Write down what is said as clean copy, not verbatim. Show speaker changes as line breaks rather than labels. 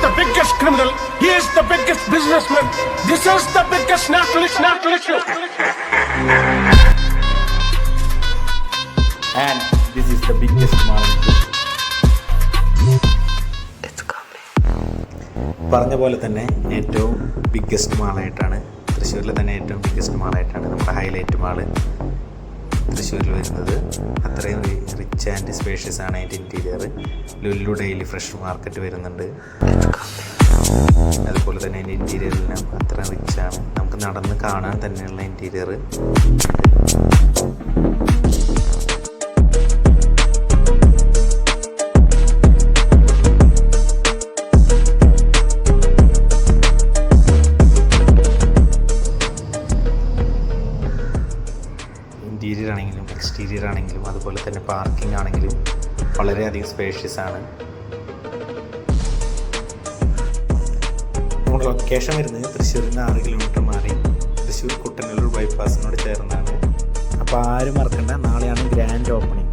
the biggest criminal. He is the biggest businessman. This is the biggest national issue.
And this is the biggest mall. പറഞ്ഞ പോലെ തന്നെ ഏറ്റവും biggest മാളായിട്ടാണ് തൃശ്ശൂരിലെ തന്നെ ഏറ്റവും ബിഗ്ഗസ്റ്റ് മാളായിട്ടാണ് നമ്മുടെ ഹൈലൈറ്റ് മാള് തൃശ്ശൂരിൽ വരുന്നത്. അത്രയും റിച്ച് ആൻഡ് സ്പേഷ്യസ് ആണ് അതിൻ്റെ interior. Lulu daily fresh market വരുന്നുണ്ട്. അതുപോലെ തന്നെ അതിൻ്റെ ഇൻറ്റീരിയറെല്ലാം അത്ര റിച്ചാണ്. നമുക്ക് നടന്ന് കാണാൻ തന്നെയുള്ള ഇൻറ്റീരിയർ. ഇൻറ്റീരിയർ ആണെങ്കിലും എക്സ്റ്റീരിയർ ആണെങ്കിലും അതുപോലെ തന്നെ പാർക്കിംഗ് ആണെങ്കിലും വളരെയധികം സ്പേഷ്യസ് ആണ്. നമ്മുടെ ലൊക്കേഷൻ വരുന്നത് തൃശ്ശൂരിൽ നിന്ന് 6 കിലോമീറ്റർ മാറി തൃശ്ശൂർ കുട്ടനല്ലൂർ ബൈപ്പാസിനോട് ചേർന്നാണ്. അപ്പോൾ ആരും മറക്കണ്ട, നാളെയാണ് ഗ്രാൻഡ് ഓപ്പണിംഗ്.